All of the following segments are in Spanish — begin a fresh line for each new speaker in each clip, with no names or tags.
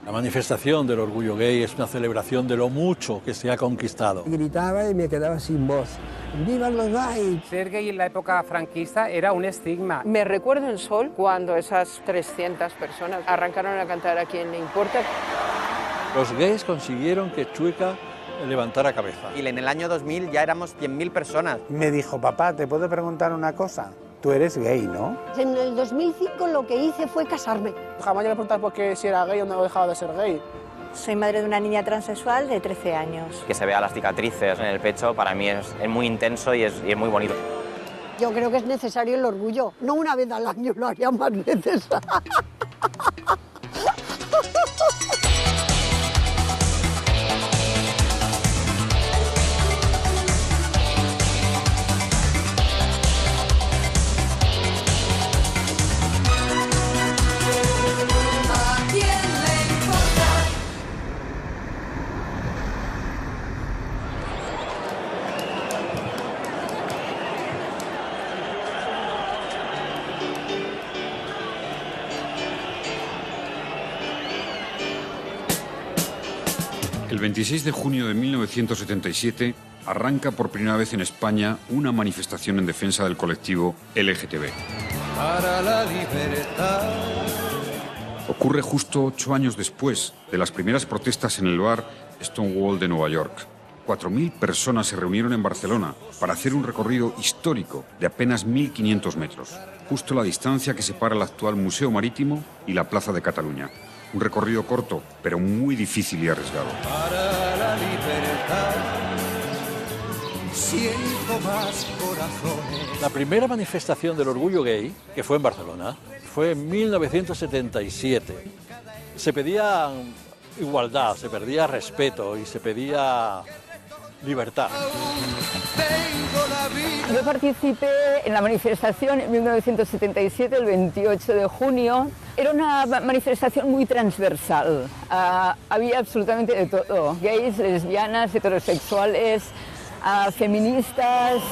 La manifestación del orgullo gay es una celebración de lo mucho que se ha conquistado.
Gritaba y me quedaba sin voz. ¡Vivan los gays!
Ser gay en la época franquista era un estigma.
Me recuerdo en Sol cuando esas 300 personas arrancaron a cantar A quién le importa.
Los gays consiguieron que Chueca levantara cabeza.
Y en el año 2000 ya éramos 100.000 personas.
Me dijo, papá, ¿te puedo preguntar una cosa? Tú eres gay, ¿no?
En el 2005 lo que hice fue casarme.
Jamás llegué a preguntar por qué si era gay o no dejaba de ser gay.
Soy madre de una niña transexual de 13 años.
Que se vea las cicatrices en el pecho, para mí es muy intenso y es muy bonito.
Yo creo que es necesario el orgullo. No una vez al año, lo haría más veces.
El 26 de junio de 1977 arranca por primera vez en España una manifestación en defensa del colectivo LGTB.
Para la libertad.
Ocurre justo 8 años después de las primeras protestas en el bar Stonewall de Nueva York. 4.000 personas se reunieron en Barcelona para hacer un recorrido histórico de apenas 1.500 metros, justo la distancia que separa el actual Museo Marítimo y la Plaza de Cataluña. Un recorrido corto, pero muy difícil y arriesgado.
Para la libertad, siento más corazones.
La primera manifestación del orgullo gay, que fue en Barcelona, fue en 1977. Se pedía igualdad, se pedía respeto y se pedía libertad.
Yo participé en la manifestación en 1977, el 28 de junio. Era una manifestación muy transversal. Había absolutamente de todo. Gays, lesbianas, heterosexuales, feministas.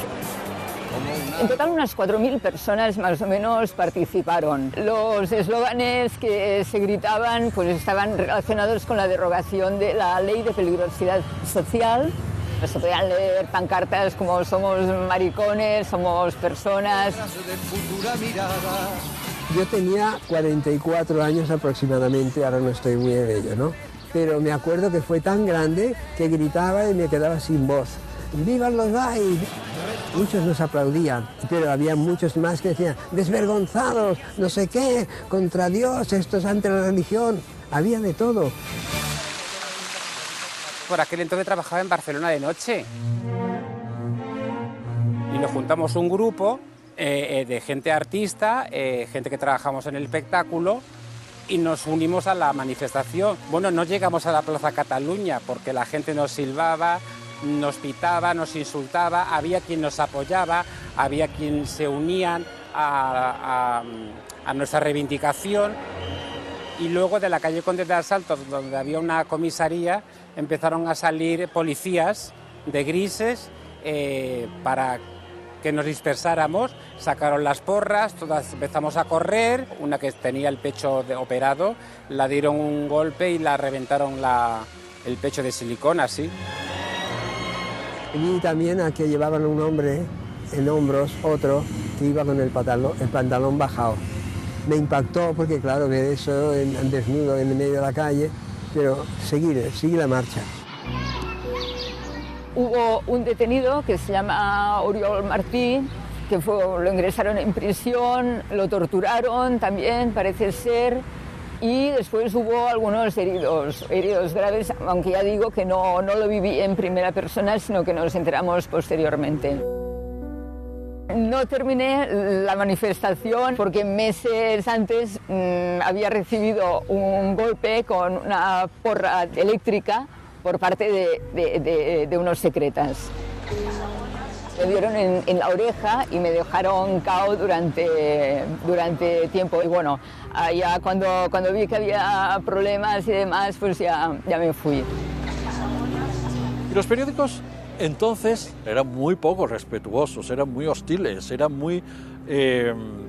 En total unas 4.000 personas más o menos participaron. Los eslóganes que se gritaban pues estaban relacionados con la derogación de la ley de peligrosidad social. Se podían leer pancartas como somos maricones, somos personas.
Yo tenía 44 años aproximadamente, ahora no estoy muy bello, ¿no? Pero me acuerdo que fue tan grande que gritaba y me quedaba sin voz. ¡Vivan los gays! Muchos nos aplaudían, pero había muchos más que decían desvergonzados, no sé qué, contra Dios, esto es ante la religión. Había de todo.
Por aquel entonces trabajaba en Barcelona de noche. Y nos juntamos un grupo de gente artista, gente que trabajamos en el espectáculo, y nos unimos a la manifestación. Bueno, no llegamos a la Plaza Cataluña porque la gente nos silbaba, nos pitaba, nos insultaba, había quien nos apoyaba, había quien se unían a nuestra reivindicación. Y luego de la calle Conde de Asalto, donde había una comisaría, empezaron a salir policías de grises para que nos dispersáramos. Sacaron las porras, todas empezamos a correr. Una que tenía el pecho operado, la dieron un golpe y la reventaron el pecho de silicona, así.
Y también a que llevaban un hombre en hombros, otro que iba con el pantalón bajado. Me impactó porque, claro, ver eso en desnudo en medio de la calle, pero sigue la marcha.
Hubo un detenido que se llama Oriol Martí, que lo ingresaron en prisión, lo torturaron también, parece ser, y después hubo algunos heridos graves, aunque ya digo que no lo viví en primera persona, sino que nos enteramos posteriormente. No terminé la manifestación porque meses antes había recibido un golpe con una porra eléctrica por parte de unos secretas. Me dieron en la oreja y me dejaron cao durante tiempo. Y bueno, ya cuando vi que había problemas y demás, pues ya me fui.
Y los periódicos entonces eran muy poco respetuosos, eran muy hostiles, eran muy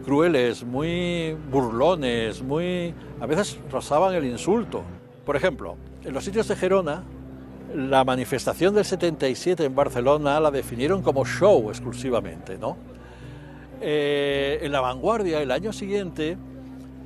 crueles, muy burlones, a veces rozaban el insulto. Por ejemplo, en los sitios de Gerona, la manifestación del 77 en Barcelona la definieron como show exclusivamente, ¿no? En La Vanguardia, el año siguiente,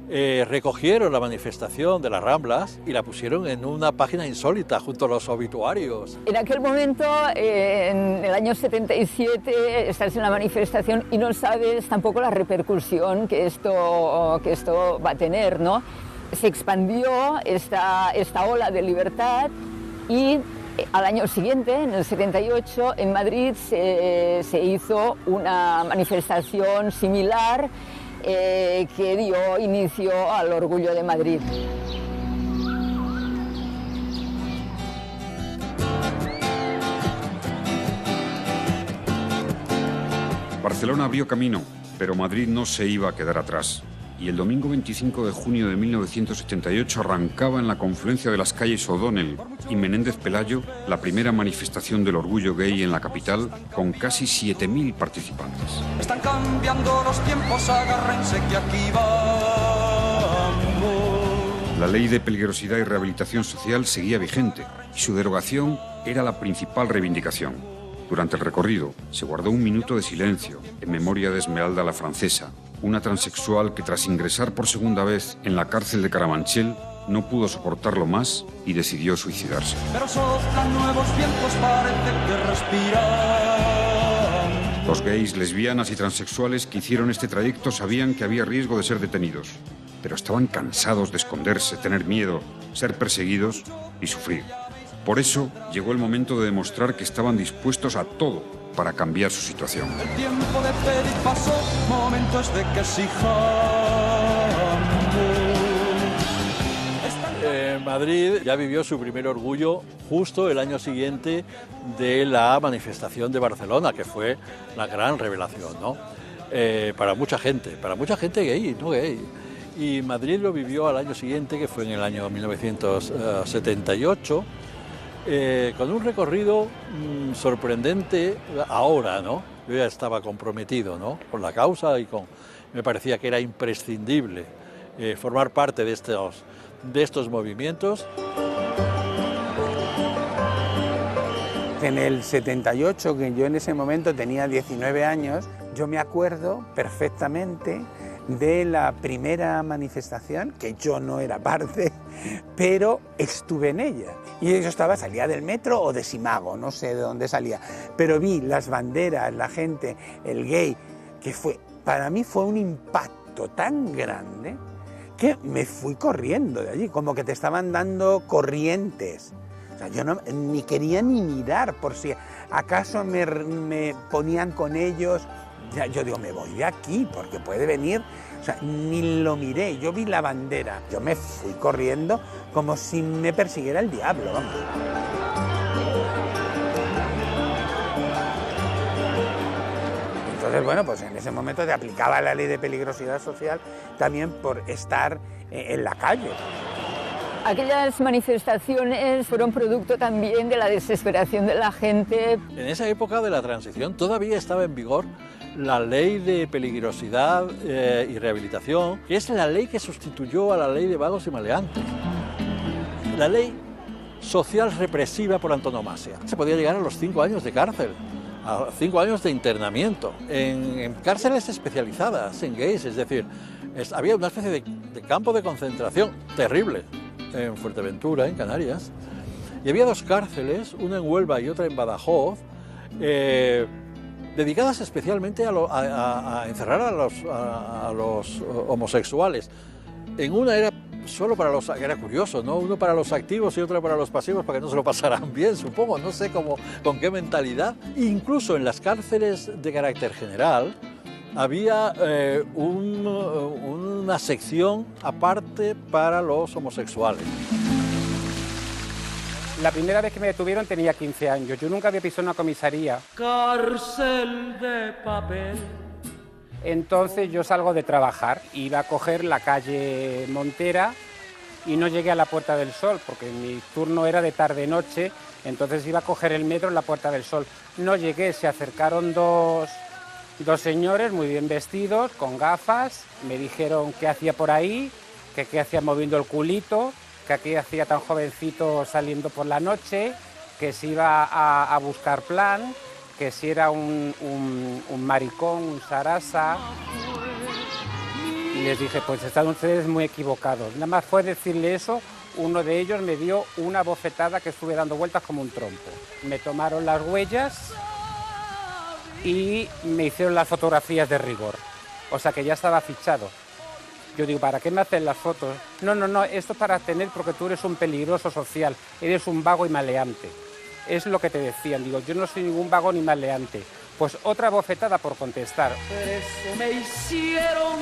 recogieron la manifestación de las Ramblas y la pusieron en una página insólita junto a los obituarios.
En aquel momento, en el año 77, estás en la manifestación y no sabes tampoco la repercusión que esto va a tener, ¿no? Se expandió esta ola de libertad y al año siguiente, en el 78, en Madrid se hizo una manifestación similar que dio inicio al Orgullo de Madrid.
Barcelona abrió camino, pero Madrid no se iba a quedar atrás. Y el domingo 25 de junio de 1978 arrancaba en la confluencia de las calles O'Donnell y Menéndez Pelayo la primera manifestación del orgullo gay en la capital, con casi 7.000 participantes.
Están cambiando los tiempos, agárrense que aquí vamos.
La ley de peligrosidad y rehabilitación social seguía vigente y su derogación era la principal reivindicación. Durante el recorrido se guardó un minuto de silencio en memoria de Esmeralda la Francesa, una transexual que tras ingresar por segunda vez en la cárcel de Carabanchel no pudo soportarlo más y decidió suicidarse.
Pero soplan nuevos vientos, parece que respiran.
Los gays, lesbianas y transexuales que hicieron este trayecto sabían que había riesgo de ser detenidos, pero estaban cansados de esconderse, tener miedo, ser perseguidos y sufrir. Por eso llegó el momento de demostrar que estaban dispuestos a todo para cambiar su situación.
El tiempo de pedir pasó, momentos de que exijamos.
Madrid ya vivió su primer orgullo justo el año siguiente de la manifestación de Barcelona, que fue la gran revelación, ¿no? Para mucha gente gay y no gay. Y Madrid lo vivió al año siguiente, que fue en el año 1978, con un recorrido sorprendente ahora, ¿no? Yo ya estaba comprometido, ¿no?, con la causa y me parecía que era imprescindible formar parte de estos movimientos.
En el 78, que yo en ese momento tenía 19 años, yo me acuerdo perfectamente de la primera manifestación, que yo no era parte, pero estuve en ella. Y yo salía del metro o de Simago, no sé de dónde salía, pero vi las banderas, la gente, el gay, que para mí fue un impacto tan grande que me fui corriendo de allí, como que te estaban dando corrientes. O sea, yo ni quería ni mirar por si acaso me ponían con ellos. Ya, yo digo, me voy de aquí porque puede venir. O sea, ni lo miré, yo vi la bandera. Yo me fui corriendo como si me persiguiera el diablo, vamos. Entonces, bueno, pues en ese momento te aplicaba la ley de peligrosidad social también por estar en la calle.
Aquellas manifestaciones fueron producto también de la desesperación de la gente.
En esa época de la transición todavía estaba en vigor la ley de peligrosidad y rehabilitación, que es la ley que sustituyó a la ley de vagos y maleantes. La ley social represiva por antonomasia. Se podía llegar a los 5 años de cárcel, a 5 años de internamiento, en cárceles especializadas en gays, es decir, había una especie de campo de concentración terrible en Fuerteventura, en Canarias, y había 2 cárceles, una en Huelva y otra en Badajoz, dedicadas especialmente a encerrar a los homosexuales. En una era solo para los, era curioso, ¿no?, uno para los activos y otro para los pasivos, para que no se lo pasaran bien, supongo, no sé con qué mentalidad. Incluso en las cárceles de carácter general había una sección aparte para los homosexuales.
La primera vez que me detuvieron tenía 15 años. Yo nunca había pisado una comisaría.
Cárcel de papel.
Entonces yo salgo de trabajar, iba a coger la calle Montera y no llegué a la Puerta del Sol, porque mi turno era de tarde-noche, entonces iba a coger el metro en la Puerta del Sol. No llegué, se acercaron dos señores muy bien vestidos, con gafas, me dijeron qué hacía por ahí, que qué hacía moviendo el culito, que aquí hacía tan jovencito saliendo por la noche, que si iba a buscar plan, que si era un maricón, un sarasa. Y les dije, pues están ustedes muy equivocados. Nada más fue decirle eso, uno de ellos me dio una bofetada que estuve dando vueltas como un trompo. Me tomaron las huellas y me hicieron las fotografías de rigor. O sea que ya estaba fichado. Yo digo, ¿para qué me hacen las fotos? No, esto es para tener porque tú eres un peligroso social, eres un vago y maleante. Es lo que te decían, digo, yo no soy ningún vago ni maleante. Pues otra bofetada por contestar.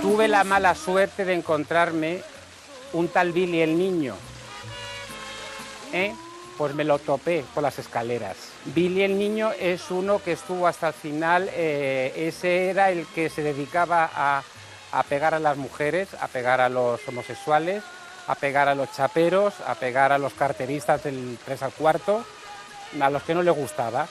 Tuve la mala suerte de encontrarme un tal Billy el niño. Pues me lo topé por las escaleras. Billy el niño es uno que estuvo hasta el final, ese era el que se dedicaba a pegar a las mujeres, a pegar a los homosexuales, a pegar a los chaperos, a pegar a los carteristas del 3 al 4, a los que no les gustaba.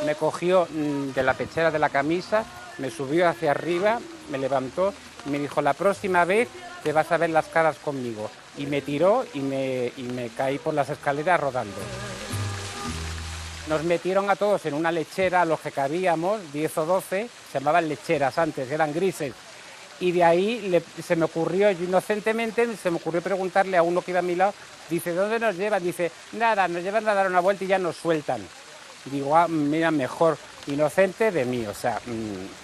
Me cogió de la pechera de la camisa, me subió hacia arriba, me levantó y me dijo, la próxima vez te vas a ver las caras conmigo. Y me tiró y me caí por las escaleras rodando. Nos metieron a todos en una lechera, a los que cabíamos, 10 o 12, se llamaban lecheras antes, eran grises. Y de ahí se me ocurrió, yo inocentemente, se me ocurrió preguntarle a uno que iba a mi lado, dice, ¿dónde nos llevan? Dice, nada, nos llevan a dar una vuelta y ya nos sueltan. Digo, mira, mejor, inocente de mí, o sea,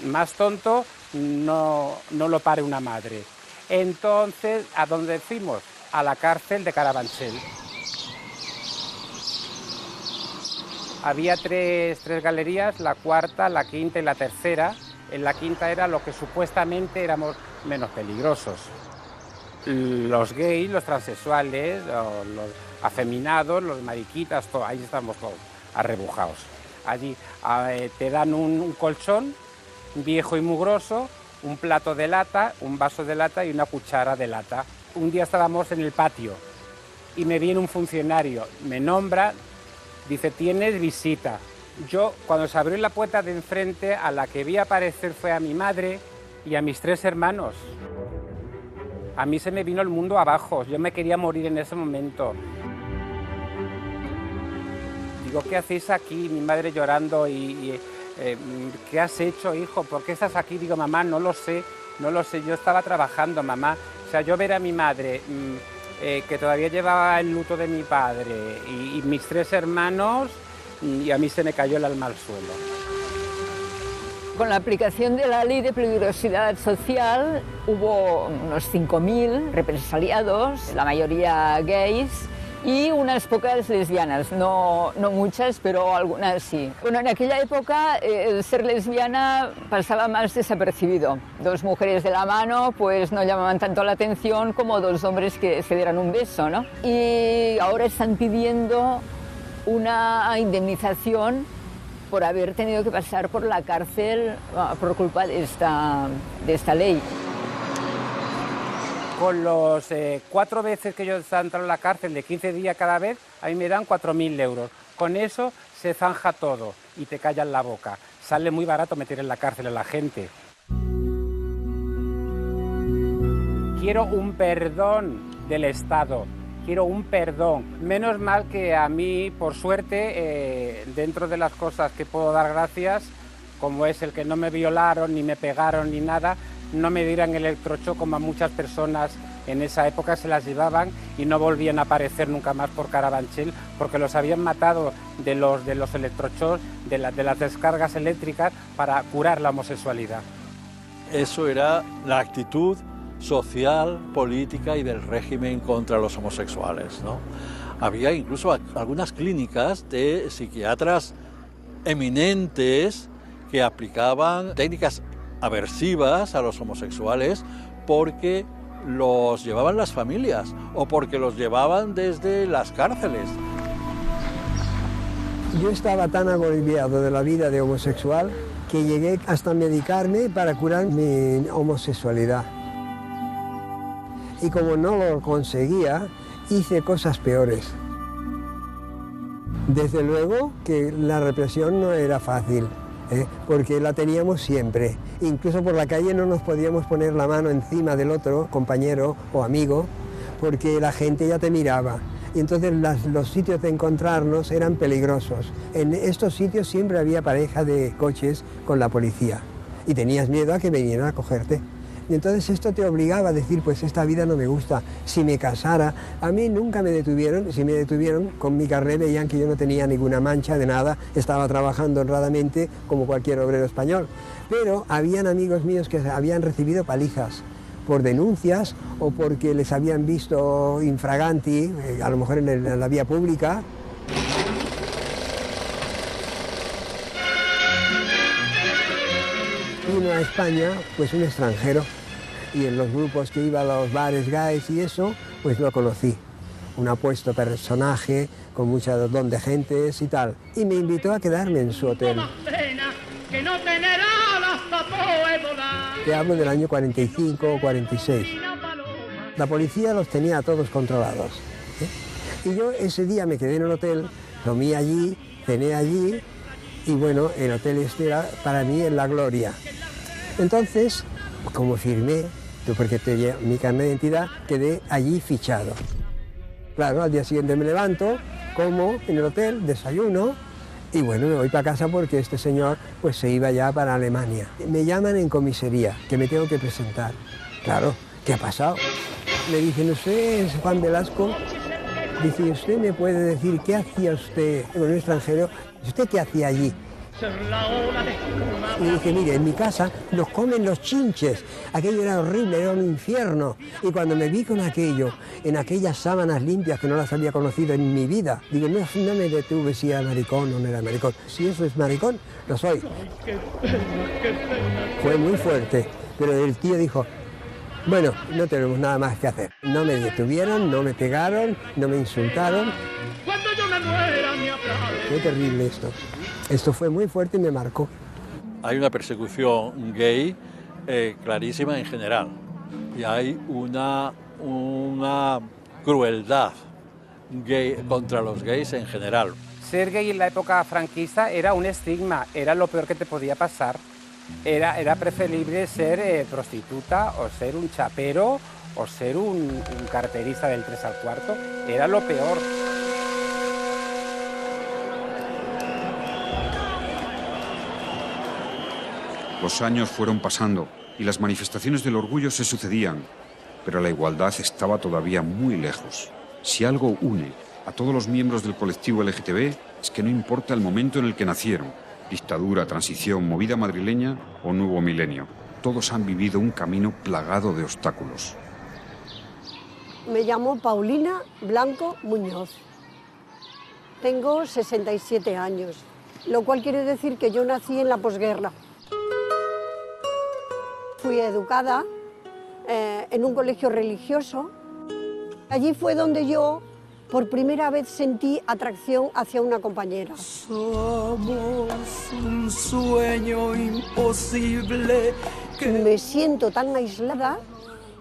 más tonto no lo pare una madre. Entonces, ¿a dónde fuimos? A la cárcel de Carabanchel. Había tres galerías, la cuarta, la quinta y la tercera. En la quinta era lo que supuestamente éramos menos peligrosos. Los gays, los transexuales, los afeminados, los mariquitas, todo, ahí estamos todos arrebujados. Allí te dan un colchón viejo y mugroso, un plato de lata, un vaso de lata y una cuchara de lata. Un día estábamos en el patio y me viene un funcionario, me nombra, dice, tienes visita. Yo, cuando se abrió la puerta de enfrente, a la que vi aparecer fue a mi madre y a mis 3 hermanos. A mí se me vino el mundo abajo, yo me quería morir en ese momento. Digo, ¿qué hacéis aquí? Mi madre llorando ¿qué has hecho, hijo? ¿Por qué estás aquí? Digo, mamá, no lo sé, yo estaba trabajando, mamá. O sea, yo ver a mi madre, que todavía llevaba el luto de mi padre, y mis 3 hermanos, y a mí se me cayó el alma al suelo.
Con la aplicación de la ley de peligrosidad social hubo unos 5.000 represaliados, la mayoría gays, y unas pocas lesbianas, no muchas, pero algunas sí. Bueno, en aquella época el ser lesbiana pasaba más desapercibido. 2 mujeres de la mano pues no llamaban tanto la atención como 2 hombres que se dieran un beso, ¿no? Y ahora están pidiendo una indemnización por haber tenido que pasar por la cárcel por culpa de esta ley.
Con los 4 veces que yo he entrado en la cárcel de 15 días cada vez, a mí me dan 4.000 euros. Con eso se zanja todo y te callan la boca. Sale muy barato meter en la cárcel a la gente. Quiero un perdón del Estado. Quiero un perdón. Menos mal que a mí, por suerte, dentro de las cosas que puedo dar gracias, como es el que no me violaron, ni me pegaron, ni nada, no me dieran electrochoc como a muchas personas en esa época se las llevaban y no volvían a aparecer nunca más por Carabanchel porque los habían matado de los electrochocs, de las descargas eléctricas para curar la homosexualidad.
Eso era la actitud social, política y del régimen contra los homosexuales, ¿no? Había incluso algunas clínicas de psiquiatras eminentes que aplicaban técnicas aversivas a los homosexuales porque los llevaban las familias o porque los llevaban desde las cárceles.
Yo estaba tan agobiado de la vida de homosexual que llegué hasta medicarme para curar mi homosexualidad. Y como no lo conseguía, hice cosas peores. Desde luego que la represión no era fácil, porque la teníamos siempre. Incluso por la calle no nos podíamos poner la mano encima del otro compañero o amigo, porque la gente ya te miraba. Y entonces los sitios de encontrarnos eran peligrosos. En estos sitios siempre había pareja de coches con la policía y tenías miedo a que vinieran a cogerte. Y entonces esto te obligaba a decir, pues esta vida no me gusta, si me casara. A mí nunca me detuvieron, si me detuvieron con mi carnet veían que yo no tenía ninguna mancha de nada, estaba trabajando honradamente como cualquier obrero español. Pero habían amigos míos que habían recibido palizas por denuncias o porque les habían visto infraganti, a lo mejor en la vía pública. Vino a España pues un extranjero y en los grupos que iba a los bares gays y eso, pues lo conocí. Un apuesto personaje con mucha don de gentes y tal. Y me invitó a quedarme en su hotel. Te hablo del año 45 o 46. La policía los tenía a todos controlados, ¿eh? Y yo ese día me quedé en el hotel, comí allí, cené allí, y bueno, el hotel este era para mí en la gloria. Entonces, como firmé, porque tenía mi carnet de identidad, quedé allí fichado. Claro, al día siguiente me levanto, como en el hotel, desayuno, y bueno, me voy para casa porque este señor pues se iba ya para Alemania. Me llaman en comisaría, que me tengo que presentar. Claro, ¿qué ha pasado? Me dicen, usted es Juan Velasco. Dice, ¿usted me puede decir qué hacía usted con un extranjero? ¿Usted qué hacía allí? Y dije, mire, en mi casa nos comen los chinches. Aquello era horrible, era un infierno. Y cuando me vi con aquello, en aquellas sábanas limpias que no las había conocido en mi vida, digo, no me detuve si era maricón o no era maricón. Si eso es maricón, lo soy. Fue muy fuerte, pero el tío dijo, bueno, no tenemos nada más que hacer. No me detuvieron, no me pegaron, no me insultaron. Qué terrible esto. Esto fue muy fuerte y me marcó.
Hay una persecución gay clarísima en general. Y hay una crueldad gay contra los gays en general.
Ser gay en la época franquista era un estigma, era lo peor que te podía pasar. Era preferible ser prostituta o ser un chapero o ser un carterista del 3 al 4. Era lo peor.
Los años fueron pasando y las manifestaciones del orgullo se sucedían, pero la igualdad estaba todavía muy lejos. Si algo une a todos los miembros del colectivo LGTB es que no importa el momento en el que nacieron, dictadura, transición, movida madrileña o nuevo milenio, todos han vivido un camino plagado de obstáculos.
Me llamo Paulina Blanco Muñoz. Tengo 67 años, lo cual quiere decir que yo nací en la posguerra. Fui educada en un colegio religioso. Allí fue donde yo por primera vez sentí atracción hacia una compañera.
Somos un sueño imposible.
Me siento tan aislada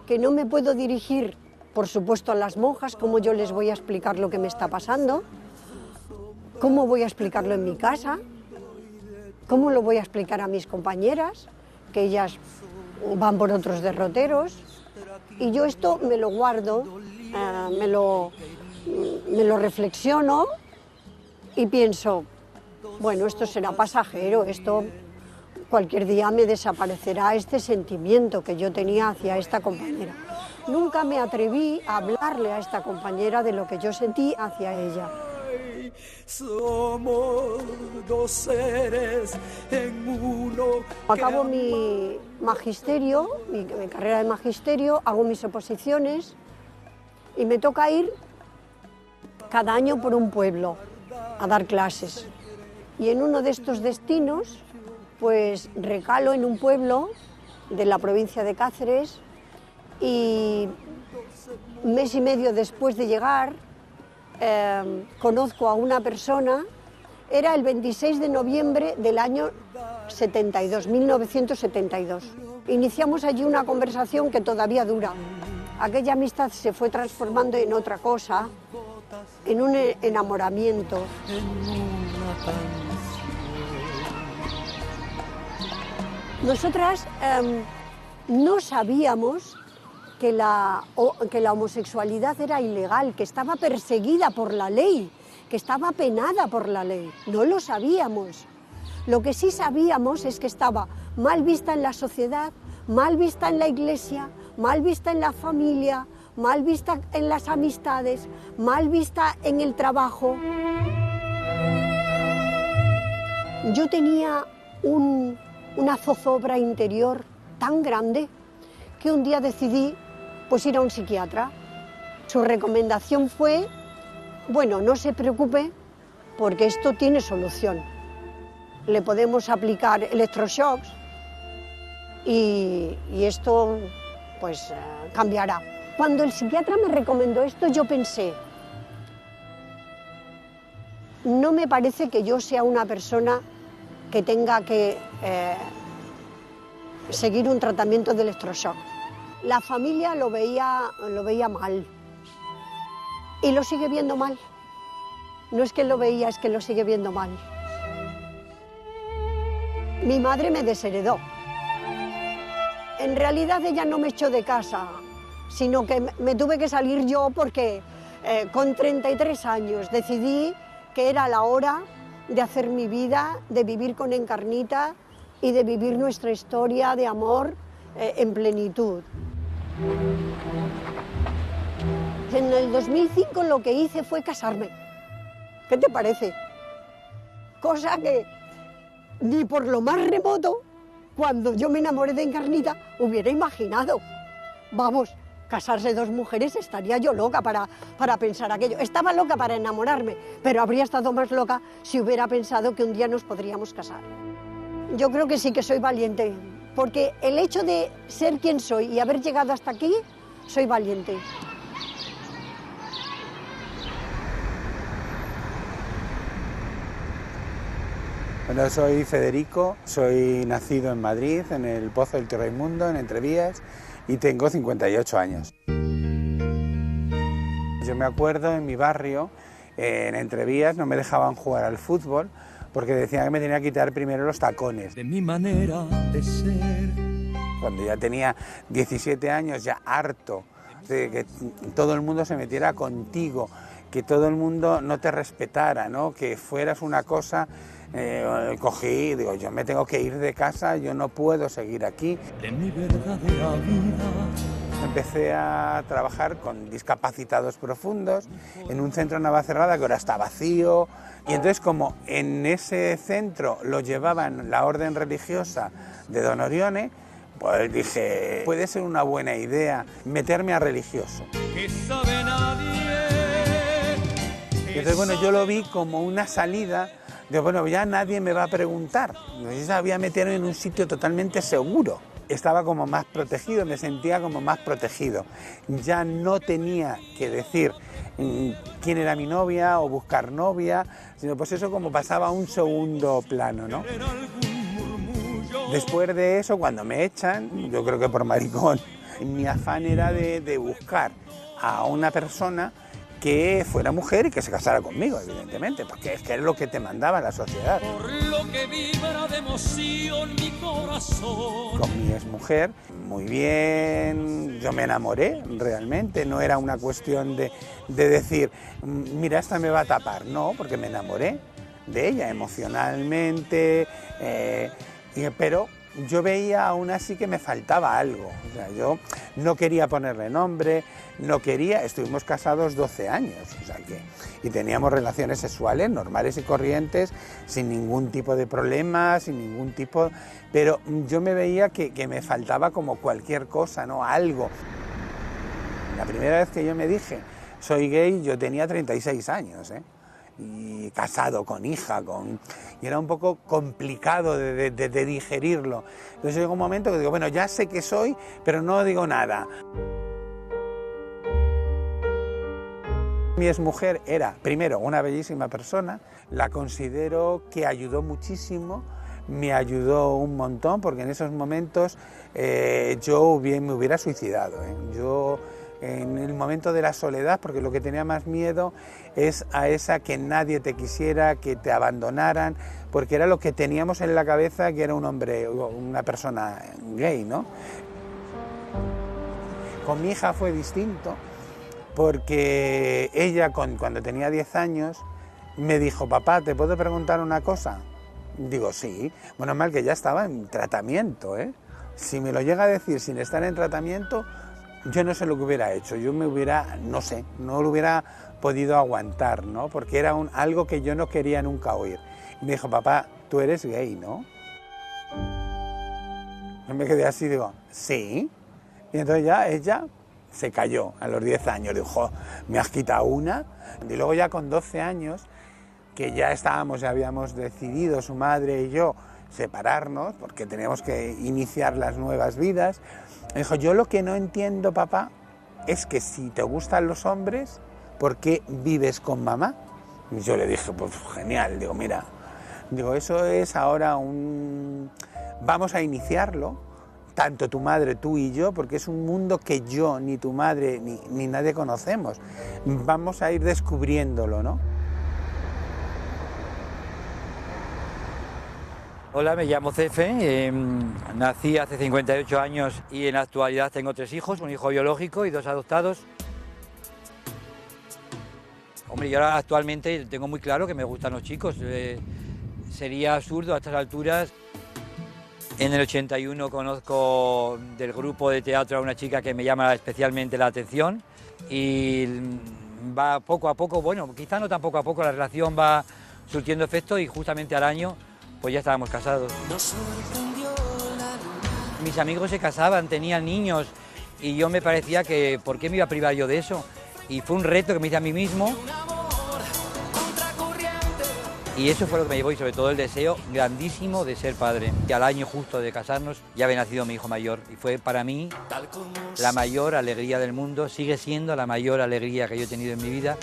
que no me puedo dirigir, por supuesto, a las monjas, cómo yo les voy a explicar lo que me está pasando, cómo voy a explicarlo en mi casa, cómo lo voy a explicar a mis compañeras, que ellas van por otros derroteros, y yo esto me lo guardo, me lo reflexiono y pienso, bueno, esto será pasajero, esto cualquier día me desaparecerá este sentimiento que yo tenía hacia esta compañera. Nunca me atreví a hablarle a esta compañera de lo que yo sentí hacia ella.
Somos dos seres en uno.
Acabo mi magisterio, mi carrera de magisterio, hago mis oposiciones y me toca ir cada año por un pueblo a dar clases. Y en uno de estos destinos, pues recalo en un pueblo de la provincia de Cáceres y un mes y medio después de llegar conozco a una persona. Era el 26 de noviembre del año 72, 1972. Iniciamos allí una conversación que todavía dura. Aquella amistad se fue transformando en otra cosa, en un enamoramiento. Nosotras no sabíamos que la homosexualidad era ilegal, que estaba perseguida por la ley, que estaba penada por la ley. No lo sabíamos. Lo que sí sabíamos es que estaba mal vista en la sociedad, mal vista en la iglesia, mal vista en la familia, mal vista en las amistades, mal vista en el trabajo. Yo tenía una zozobra interior tan grande que un día decidí pues ir a un psiquiatra. Su recomendación fue, bueno, no se preocupe porque esto tiene solución. Le podemos aplicar electroshocks y esto pues cambiará. Cuando el psiquiatra me recomendó esto, yo pensé, no me parece que yo sea una persona que tenga que seguir un tratamiento de electroshock. La familia lo veía mal y lo sigue viendo mal. No es que lo veía, es que lo sigue viendo mal. Mi madre me desheredó. En realidad ella no me echó de casa, sino que me tuve que salir yo porque con 33 años decidí que era la hora de hacer mi vida, de vivir con Encarnita y de vivir nuestra historia de amor en plenitud. En el 2005 lo que hice fue casarme. ¿Qué te parece? Cosa que ni por lo más remoto, cuando yo me enamoré de Encarnita, hubiera imaginado. Vamos, casarse dos mujeres, estaría yo loca para pensar aquello. Estaba loca para enamorarme, pero habría estado más loca si hubiera pensado que un día nos podríamos casar. Yo creo que sí que soy valiente, porque el hecho de ser quien soy y haber llegado hasta aquí, soy valiente.
Bueno, soy Federico, soy nacido en Madrid, en el Pozo del Tío Raimundo, en Entrevías, y tengo 58 años. Yo me acuerdo en mi barrio, en Entrevías, no me dejaban jugar al fútbol porque decían que me tenía que quitar primero los tacones.
De mi manera de ser.
Cuando ya tenía 17 años, ya harto de que todo el mundo se metiera contigo, que todo el mundo no te respetara, ¿no? Que fueras una cosa, cogí, digo, yo me tengo que ir de casa, yo no puedo seguir aquí.
De mi verdadera vida.
Empecé a trabajar con discapacitados profundos en un centro en Navacerrada que ahora está vacío, y entonces como en ese centro lo llevaban la orden religiosa de Don Orione, pues dije, puede ser una buena idea meterme a religioso.
Que sabe nadie.
Y entonces, bueno, yo lo vi como una salida de, bueno, ya nadie me va a preguntar. Yo sabía meterme en un sitio totalmente seguro. Estaba como más protegido, me sentía como más protegido. Ya no tenía que decir quién era mi novia o buscar novia, sino pues eso como pasaba a un segundo plano, ¿no? Después de eso, cuando me echan, yo creo que por maricón, mi afán era de buscar a una persona que fuera mujer y que se casara conmigo, evidentemente, porque es que es lo que te mandaba la sociedad.
Por lo que vibra de emoción mi corazón.
Con mi exmujer, muy bien, yo me enamoré realmente, no era una cuestión de decir, mira, esta me va a tapar, no, porque me enamoré de ella emocionalmente, pero yo veía aún así que me faltaba algo. O sea, yo no quería ponerle nombre, no quería, estuvimos casados 12 años, o sea y teníamos relaciones sexuales normales y corrientes, sin ningún tipo de problema, sin ningún tipo, pero yo me veía que me faltaba como cualquier cosa, ¿no? Algo. La primera vez que yo me dije, soy gay, yo tenía 36 años, y casado, con hija, y era un poco complicado de digerirlo. Entonces llegó un momento que digo, bueno, ya sé que soy, pero no digo nada. Mi exmujer era, primero, una bellísima persona, la considero que ayudó muchísimo, me ayudó un montón, porque en esos momentos yo me hubiera suicidado. Yo, en el momento de la soledad, porque lo que tenía más miedo es a esa que nadie te quisiera, que te abandonaran, porque era lo que teníamos en la cabeza, que era un hombre, una persona gay, ¿no? Con mi hija fue distinto, porque ella cuando tenía 10 años me dijo, papá, ¿te puedo preguntar una cosa? Digo, sí. Bueno, mal que ya estaba en tratamiento, ¿eh? Si me lo llega a decir sin estar en tratamiento, yo no sé lo que hubiera hecho. Yo me hubiera, no sé, no lo hubiera podido aguantar, ¿no? Porque era algo que yo no quería nunca oír. Y me dijo, papá, tú eres gay, ¿no? Yo me quedé así, digo, sí. Y entonces ya ella se cayó a los 10 años. Dijo, me has quitado una. Y luego ya con 12 años, que ya habíamos decidido, su madre y yo, separarnos, porque teníamos que iniciar las nuevas vidas. Me dijo, yo lo que no entiendo, papá, es que si te gustan los hombres, ¿por qué vives con mamá? Y yo le dije, pues genial, digo, mira, digo, eso es ahora vamos a iniciarlo, tanto tu madre, tú y yo, porque es un mundo que yo, ni tu madre, ni nadie conocemos. Vamos a ir descubriéndolo, ¿no?
Hola, me llamo Cefe, nací hace 58 años y en la actualidad tengo 3 hijos, un hijo biológico y 2 adoptados. Hombre, yo ahora actualmente tengo muy claro que me gustan los chicos. Sería absurdo a estas alturas. En el 81 conozco del grupo de teatro a una chica que me llama especialmente la atención y va poco a poco, bueno, quizá no tan poco a poco, la relación va surtiendo efecto y justamente al año pues ya estábamos casados. Mis amigos se casaban, tenían niños y yo me parecía que ¿por qué me iba a privar yo de eso? Y fue un reto que me hice a mí mismo. Y eso fue lo que me llevó y sobre todo el deseo grandísimo de ser padre. Y al año justo de casarnos ya había nacido mi hijo mayor y fue para mí la mayor alegría del mundo, sigue siendo la mayor alegría que yo he tenido en mi vida.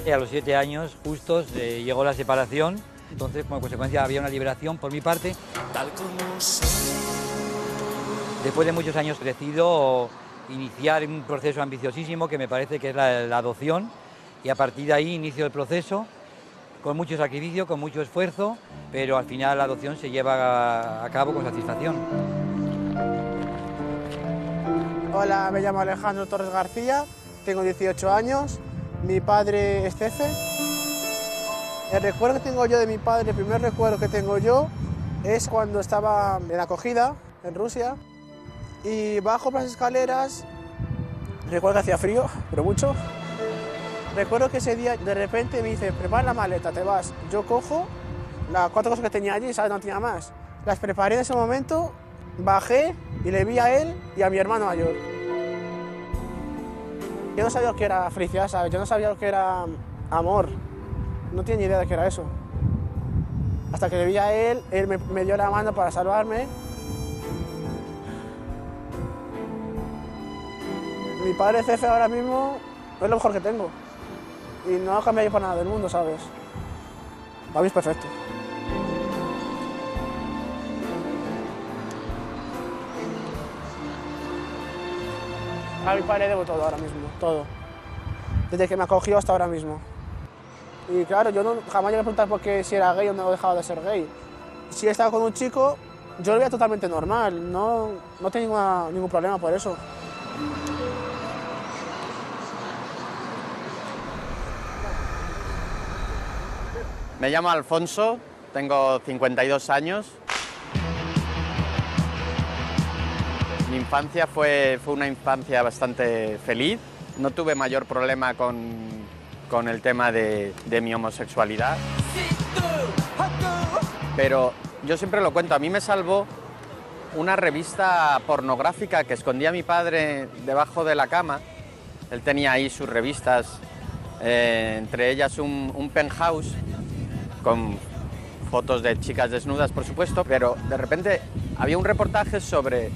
Y a los 7 años justos llegó la separación, entonces como consecuencia había una liberación por mi parte. Después de muchos años he decidido iniciar un proceso ambiciosísimo que me parece que es la adopción y a partir de ahí inicio el proceso. Con mucho sacrificio, con mucho esfuerzo, pero al final la adopción se lleva a cabo con satisfacción.
Hola, me llamo Alejandro Torres García, tengo 18 años, mi padre es Cefe. El recuerdo que tengo yo de mi padre, el primer recuerdo que tengo yo, es cuando estaba en acogida en Rusia y bajo por las escaleras, recuerdo que hacía frío, pero mucho. Recuerdo que ese día de repente me dice, prepara la maleta, te vas. Yo cojo las 4 cosas que tenía allí, ¿sabes? No tenía más. Las preparé en ese momento, bajé y le vi a él y a mi hermano mayor. Yo no sabía lo que era felicidad, ¿sabes? Yo no sabía lo que era amor. No tenía ni idea de qué era eso. Hasta que le vi a él me dio la mano para salvarme. Mi padre Cefe ahora mismo es lo mejor que tengo. Y no lo cambiaría por nada del mundo, ¿sabes? Para mí es perfecto. A mi padre debo todo ahora mismo, todo. Desde que me acogió hasta ahora mismo. Y claro, yo jamás llegué a preguntar por qué si era gay o no he dejado de ser gay. Si he estado con un chico, yo lo veía totalmente normal, no tenía ningún problema por eso.
Me llamo Alfonso, tengo 52 años. Mi infancia fue una infancia bastante feliz. No tuve mayor problema con el tema de mi homosexualidad. Pero yo siempre lo cuento, a mí me salvó una revista pornográfica que escondía mi padre debajo de la cama. Él tenía ahí sus revistas, entre ellas un penthouse, con fotos de chicas desnudas, por supuesto, pero de repente había un reportaje sobre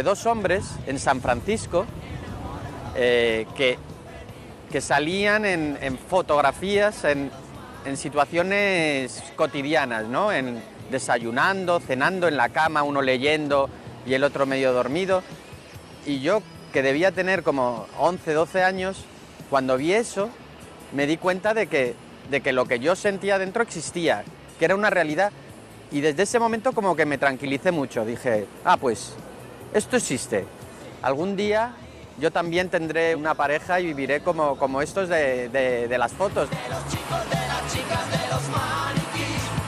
2 hombres en San Francisco que salían en fotografías en situaciones cotidianas, ¿no? Desayunando, cenando en la cama, uno leyendo y el otro medio dormido. Y yo, que debía tener como 11, 12 años, cuando vi eso, me di cuenta de que lo que yo sentía dentro existía, que era una realidad, y desde ese momento como que me tranquilicé mucho. Dije, pues esto existe. Algún día yo también tendré una pareja y viviré como estos de las fotos.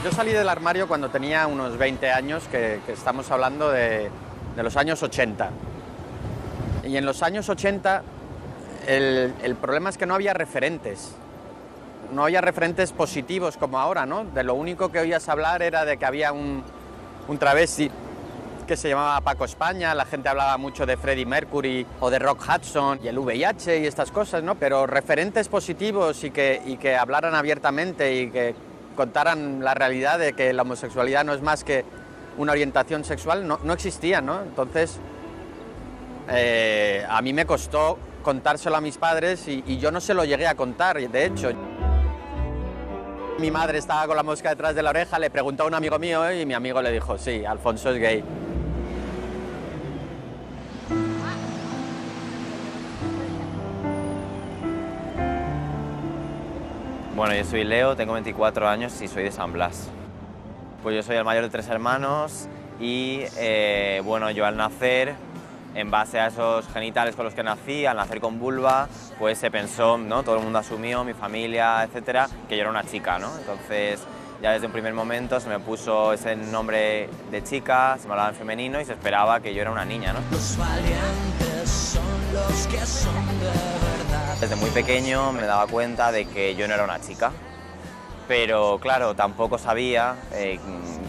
Yo salí del armario cuando tenía unos 20 años, que estamos hablando de los años 80. Y en los años 80 el problema es que no había referentes. No había referentes positivos como ahora, ¿no? De lo único que oías hablar era de que había un travesti que se llamaba Paco España, la gente hablaba mucho de Freddie Mercury o de Rock Hudson y el VIH y estas cosas, ¿no? Pero referentes positivos y que hablaran abiertamente y que contaran la realidad de que la homosexualidad no es más que una orientación sexual, no existían, ¿no? Entonces, a mí me costó contárselo a mis padres y yo no se lo llegué a contar, de hecho. Mi madre estaba con la mosca detrás de la oreja, le preguntó a un amigo mío y mi amigo le dijo, sí, Alfonso es gay.
Bueno, yo soy Leo, tengo 24 años y soy de San Blas. Pues yo soy el mayor de 3 hermanos y bueno, yo al nacer, en base a esos genitales con los que nací, al nacer con vulva, pues se pensó, ¿no? Todo el mundo asumió, mi familia, etcétera, que yo era una chica, ¿no? Entonces, ya desde un primer momento se me puso ese nombre de chica, se me hablaba en femenino y se esperaba que yo era una niña, ¿no?
Los valientes son los que son de verdad.
Desde muy pequeño me daba cuenta de que yo no era una chica, pero claro, tampoco sabía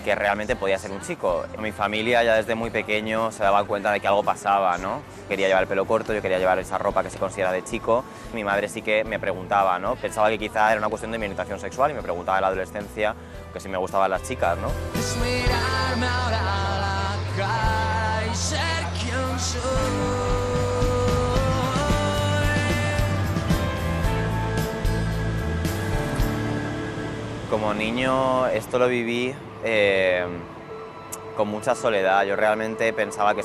que realmente podía ser un chico. Mi familia ya desde muy pequeño se daba cuenta de que algo pasaba, ¿no? Quería llevar el pelo corto, yo quería llevar esa ropa que se considera de chico. Mi madre sí que me preguntaba, ¿no? Pensaba que quizá era una cuestión de mi orientación sexual y me preguntaba en la adolescencia que si me gustaban las chicas, ¿no?
Es mirarme ahora a la cara y ser quien soy.
Como niño esto lo viví con mucha soledad. Yo realmente pensaba que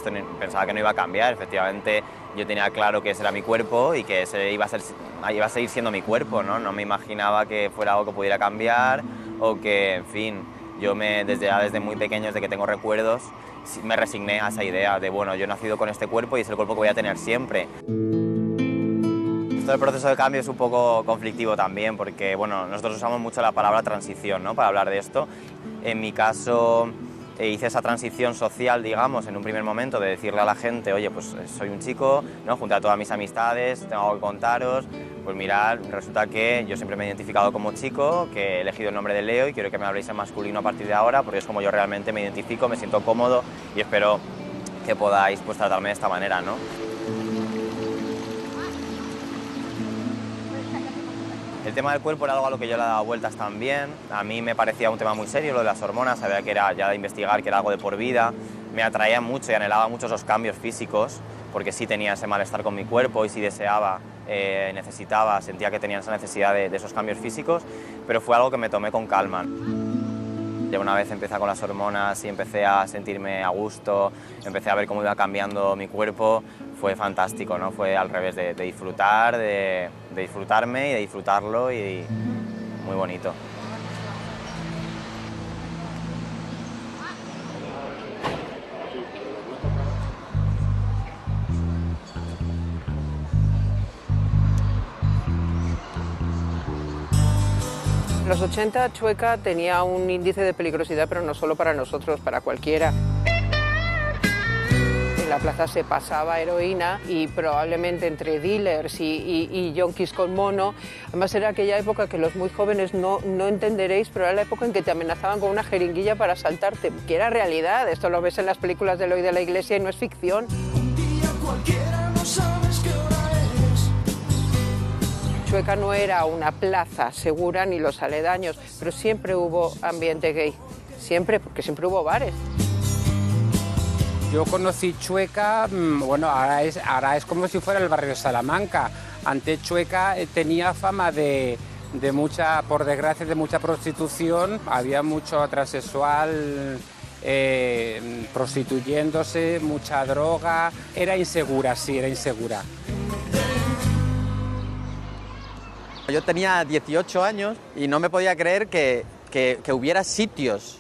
no iba a cambiar. Efectivamente, yo tenía claro que ese era mi cuerpo y que ese iba a seguir siendo mi cuerpo, ¿no? No me imaginaba que fuera algo que pudiera cambiar o que, en fin, yo desde muy pequeño, desde que tengo recuerdos, me resigné a esa idea de, bueno, yo he nacido con este cuerpo y es el cuerpo que voy a tener siempre. Todo el proceso de cambio es un poco conflictivo también porque, bueno, nosotros usamos mucho la palabra transición, ¿no? Para hablar de esto. En mi caso hice esa transición social, digamos, en un primer momento de decirle a la gente, oye, pues soy un chico, ¿no? Junto a todas mis amistades, tengo algo que contaros. Pues mirad, resulta que yo siempre me he identificado como chico, que he elegido el nombre de Leo y quiero que me habléis en masculino a partir de ahora porque es como yo realmente me identifico, me siento cómodo y espero que podáis pues tratarme de esta manera, ¿no? El tema del cuerpo era algo a lo que yo le daba vueltas también. A mí me parecía un tema muy serio, lo de las hormonas, sabía que era ya de investigar, que era algo de por vida. Me atraía mucho y anhelaba mucho esos cambios físicos, porque sí tenía ese malestar con mi cuerpo y sí deseaba, sentía que tenía esa necesidad de esos cambios físicos, pero fue algo que me tomé con calma. Ya una vez empecé con las hormonas y empecé a sentirme a gusto, empecé a ver cómo iba cambiando mi cuerpo, fue fantástico, ¿no? Fue al revés de disfrutar, de disfrutarme y de disfrutarlo y muy bonito.
En los 80 Chueca tenía un índice de peligrosidad, pero no solo para nosotros, para cualquiera. En la plaza se pasaba heroína y probablemente entre dealers y yonkis con mono. Además era aquella época que los muy jóvenes no entenderéis, pero era la época en que te amenazaban con una jeringuilla para asaltarte, que era realidad. Esto lo ves en las películas de Eloy de la Iglesia y no es ficción.
Un día cualquiera no sabes qué hora es.
Chueca no era una plaza segura ni los aledaños, pero siempre hubo ambiente gay, siempre, porque siempre hubo bares.
Yo conocí Chueca, bueno, ahora es como si fuera el barrio de Salamanca. Antes Chueca tenía fama de mucha, por desgracia, de mucha prostitución. Había mucho transexual prostituyéndose, mucha droga. Era insegura, sí, era insegura.
Yo tenía 18 años y no me podía creer que hubiera sitios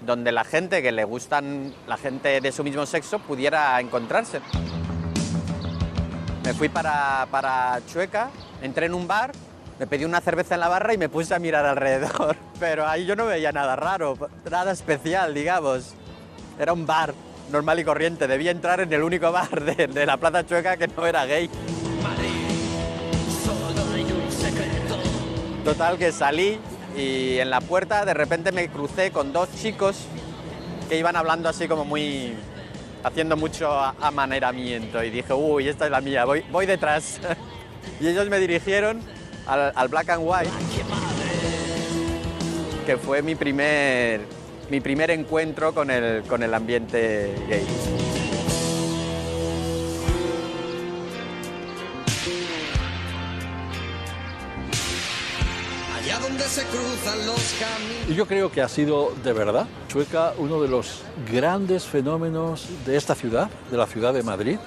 donde la gente que le gustan, la gente de su mismo sexo, pudiera encontrarse. Me fui para Chueca, entré en un bar, me pedí una cerveza en la barra y me puse a mirar alrededor. Pero ahí yo no veía nada raro, nada especial, digamos. Era un bar normal y corriente, debía entrar en el único bar de la Plaza Chueca que no era gay. Total, que salí y en la puerta de repente me crucé con dos chicos que iban hablando así como muy... haciendo mucho amaneramiento y dije, uy, esta es la mía, voy detrás. Y ellos me dirigieron al Black and White, que fue mi primer encuentro con el ambiente gay.
Allá donde se cruzan los caminos.
Y yo creo que ha sido, de verdad, Chueca uno de los grandes fenómenos de esta ciudad, de la ciudad de Madrid,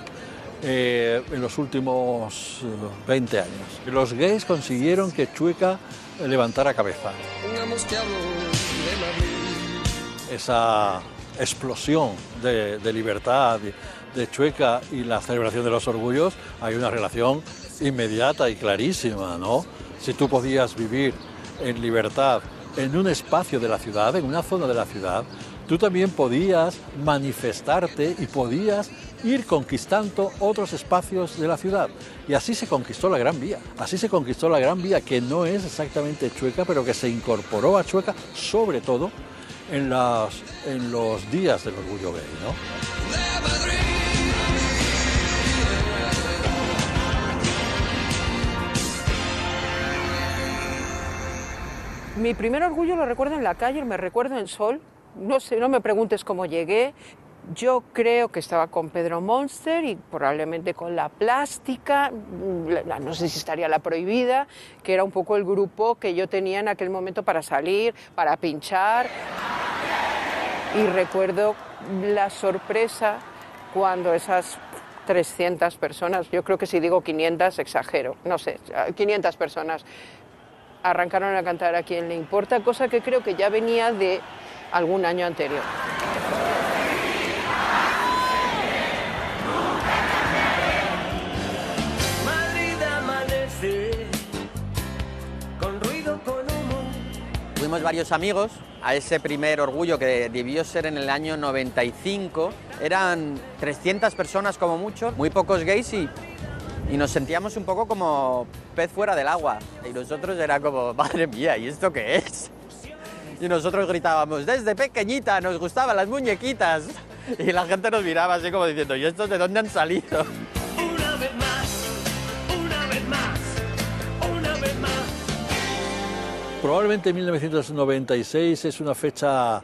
en los últimos 20 años. Los gays consiguieron que Chueca levantara cabeza.
Pongamos que hablo de Madrid.
Esa explosión de libertad de Chueca y la celebración de los orgullos, hay una relación inmediata y clarísima, ¿no? Si tú podías vivir en libertad en un espacio de la ciudad, en una zona de la ciudad, tú también podías manifestarte y podías ir conquistando otros espacios de la ciudad. Y así se conquistó la Gran Vía. Así se conquistó la Gran Vía, que no es exactamente Chueca, pero que se incorporó a Chueca, sobre todo en los días del orgullo gay, ¿no?
Mi primer orgullo lo recuerdo en la calle, me recuerdo en Sol. No sé, no me preguntes cómo llegué. Yo creo que estaba con Pedro Monster y probablemente con La Plástica, no sé si estaría La Prohibida, que era un poco el grupo que yo tenía en aquel momento para salir, para pinchar. Y recuerdo la sorpresa cuando esas 300 personas, yo creo que si digo 500 exagero, no sé, 500 personas arrancaron a cantar A Quién Le Importa, cosa que creo que ya venía de algún año anterior.
Fuimos varios amigos a ese primer orgullo que debió ser en el año 95. Eran 300 personas como mucho, muy pocos gays y nos sentíamos un poco como pez fuera del agua. Y nosotros era como, madre mía, ¿y esto qué es? Y nosotros gritábamos, desde pequeñita nos gustaban las muñequitas. Y la gente nos miraba así como diciendo, ¿y estos de dónde han salido?
Una vez más, una vez más, una vez más.
Probablemente 1996 es una fecha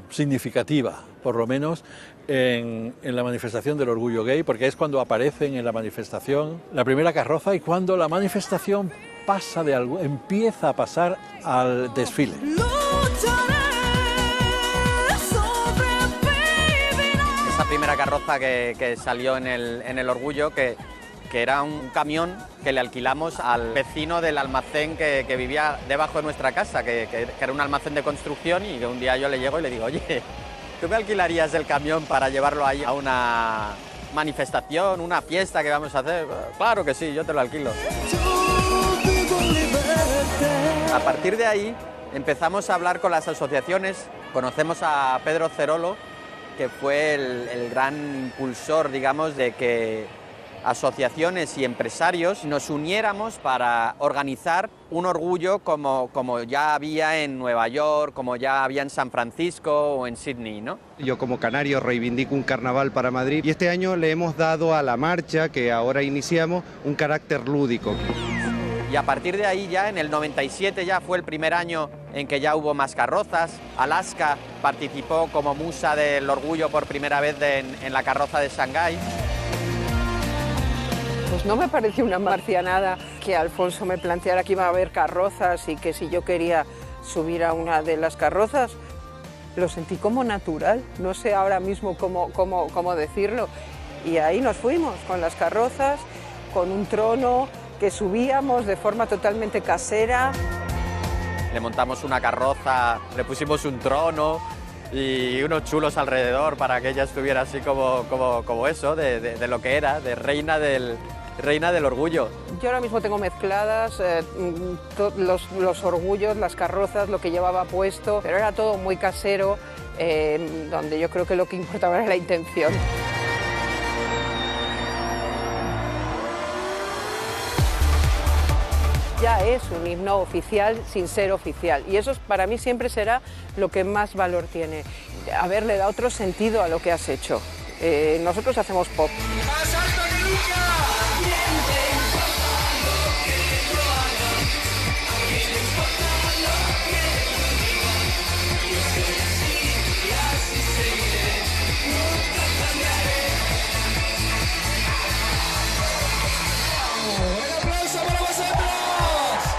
significativa, por lo menos, en la manifestación del orgullo gay, porque es cuando aparecen en la manifestación la primera carroza y cuando la manifestación pasa empieza a pasar al desfile.
Esa primera carroza que salió en el orgullo, que era un camión que le alquilamos al vecino del almacén que vivía debajo de nuestra casa, que era un almacén de construcción, y un día yo le llego y le digo, oye, ¿tú me alquilarías el camión para llevarlo ahí a una manifestación, una fiesta que vamos a hacer? Claro que sí, yo te lo alquilo. A partir de ahí empezamos a hablar con las asociaciones, conocemos a Pedro Cerolo, que fue el gran impulsor, digamos, de que asociaciones y empresarios nos uniéramos para organizar un orgullo como ya había en Nueva York, como ya había en San Francisco o en Sydney, ¿no?
Yo como canario reivindico un carnaval para Madrid y este año le hemos dado a la marcha que ahora iniciamos un carácter lúdico.
Y a partir de ahí ya en el 97 ya fue el primer año en que ya hubo más carrozas. Alaska participó como musa del orgullo por primera vez en la carroza de Shanghái.
Pues no me pareció una marcianada que Alfonso me planteara que iba a haber carrozas y que si yo quería subir a una de las carrozas, lo sentí como natural, no sé ahora mismo cómo decirlo. Y ahí nos fuimos con las carrozas, con un trono que subíamos de forma totalmente casera.
Le montamos una carroza, le pusimos un trono y unos chulos alrededor para que ella estuviera así como eso, de lo que era, de reina del orgullo.
Yo ahora mismo tengo mezcladas los orgullos, las carrozas, lo que llevaba puesto, pero era todo muy casero, donde yo creo que lo que importaba era la intención. Ya es un himno oficial sin ser oficial y eso para mí siempre será lo que más valor tiene, haberle dado otro sentido a lo que has hecho. Nosotros hacemos pop.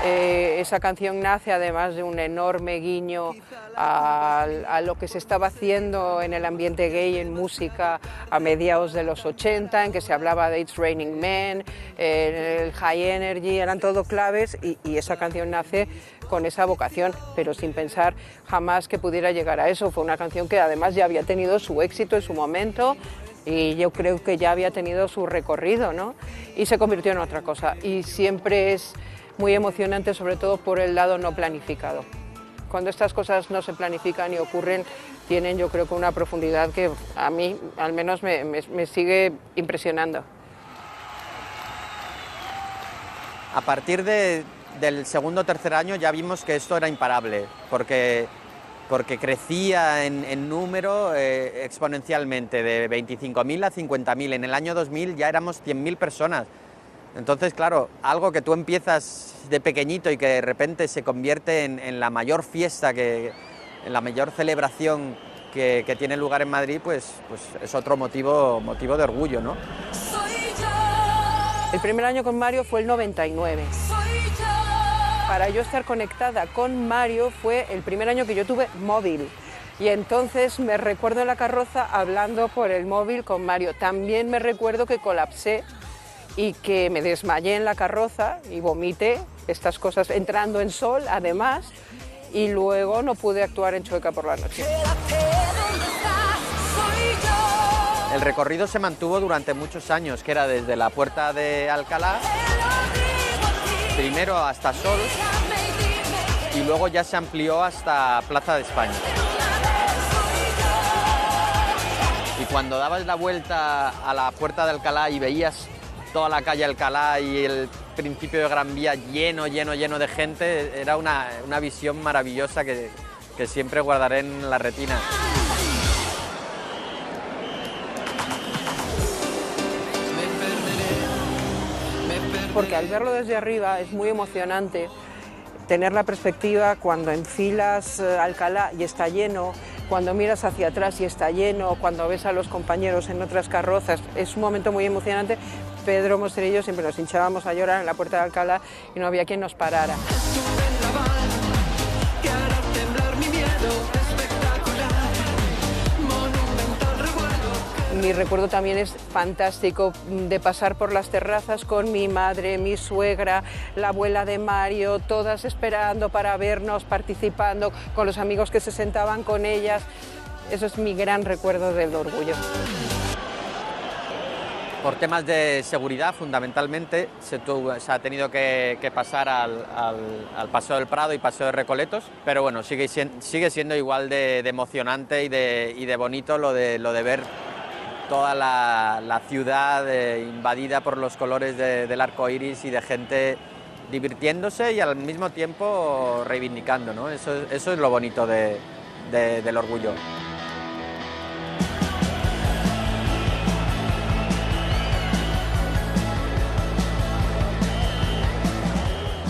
Esa canción nace además de un enorme guiño a lo que se estaba haciendo en el ambiente gay en música a mediados de los 80, en que se hablaba de It's Raining Men, el High Energy, eran todo claves y esa canción nace con esa vocación, pero sin pensar jamás que pudiera llegar a eso. Fue una canción que además ya había tenido su éxito en su momento y yo creo que ya había tenido su recorrido, ¿no? Y se convirtió en otra cosa y siempre es muy emocionante, sobre todo por el lado no planificado. Cuando estas cosas no se planifican y ocurren, tienen yo creo que una profundidad que a mí al menos me sigue impresionando.
A partir del segundo o tercer año ya vimos que esto era imparable, porque crecía en número exponencialmente, de 25.000 a 50.000. En el año 2000 ya éramos 100.000 personas. Entonces, claro, algo que tú empiezas de pequeñito y que de repente se convierte en la mayor fiesta, en la mayor celebración que tiene lugar en Madrid, pues es otro motivo de orgullo, ¿no?
El primer año con Mario fue el 99. Para yo estar conectada con Mario fue el primer año que yo tuve móvil. Y entonces me recuerdo en la carroza hablando por el móvil con Mario. También me recuerdo que colapsé y que me desmayé en la carroza y vomité, estas cosas entrando en sol además, y luego no pude actuar en Chueca por la noche.
El recorrido se mantuvo durante muchos años, que era desde la Puerta de Alcalá, primero hasta Sol, y luego ya se amplió hasta Plaza de España. Y cuando dabas la vuelta a la Puerta de Alcalá y veías toda la calle Alcalá y el principio de Gran Vía lleno de gente, era una visión maravillosa que siempre guardaré en la retina.
Porque al verlo desde arriba es muy emocionante tener la perspectiva cuando enfilas Alcalá y está lleno, cuando miras hacia atrás y está lleno, cuando ves a los compañeros en otras carrozas, es un momento muy emocionante. Pedro Moster y yo siempre nos hinchábamos a llorar en la Puerta de Alcalá y no había quien nos parara. Mi recuerdo también es fantástico de pasar por las terrazas con mi madre, mi suegra, la abuela de Mario, todas esperando para vernos, participando, con los amigos que se sentaban con ellas. Eso es mi gran recuerdo del orgullo.
Por temas de seguridad, fundamentalmente, se ha tenido que pasar al Paseo del Prado y Paseo de Recoletos, pero bueno, sigue siendo igual de emocionante y de bonito lo de ver toda la ciudad invadida por los colores del arco iris y de gente divirtiéndose y al mismo tiempo reivindicando, ¿no? Eso es lo bonito del orgullo.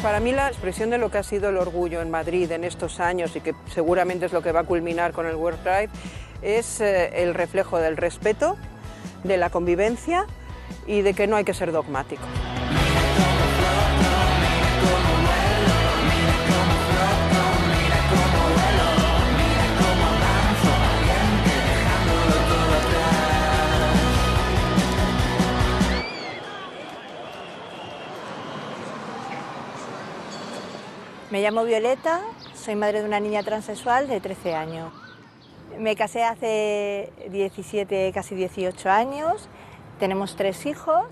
Para mí la expresión de lo que ha sido el orgullo en Madrid en estos años y que seguramente es lo que va a culminar con el World Pride es el reflejo del respeto, de la convivencia y de que no hay que ser dogmático.
Me llamo Violeta, soy madre de una niña transexual de 13 años. Me casé hace 17, casi 18 años, tenemos 3 hijos.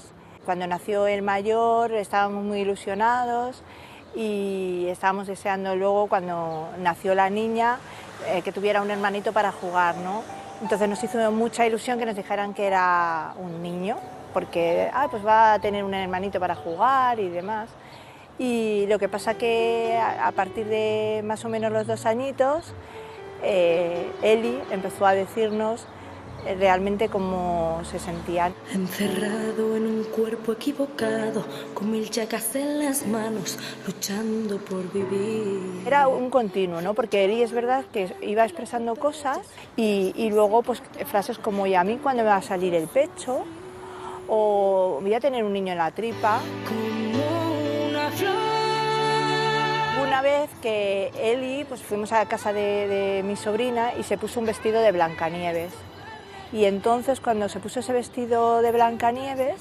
Cuando nació el mayor estábamos muy ilusionados y estábamos deseando luego, cuando nació la niña, que tuviera un hermanito para jugar, ¿no? Entonces nos hizo mucha ilusión que nos dijeran que era un niño, porque pues va a tener un hermanito para jugar y demás. Y lo que pasa que a partir de más o menos los 2 añitos, Eli empezó a decirnos realmente cómo se sentían.
Encerrado en un cuerpo equivocado, con 1000 llagas en las manos, luchando por vivir.
Era un continuo, ¿no? Porque Eli es verdad que iba expresando cosas y luego pues frases como ¿y a mí cuándo me va a salir el pecho? O voy a tener un niño en la tripa.
Como una flor.
Una vez que Eli, pues fuimos a casa de mi sobrina y se puso un vestido de Blancanieves. Y entonces cuando se puso ese vestido de Blancanieves,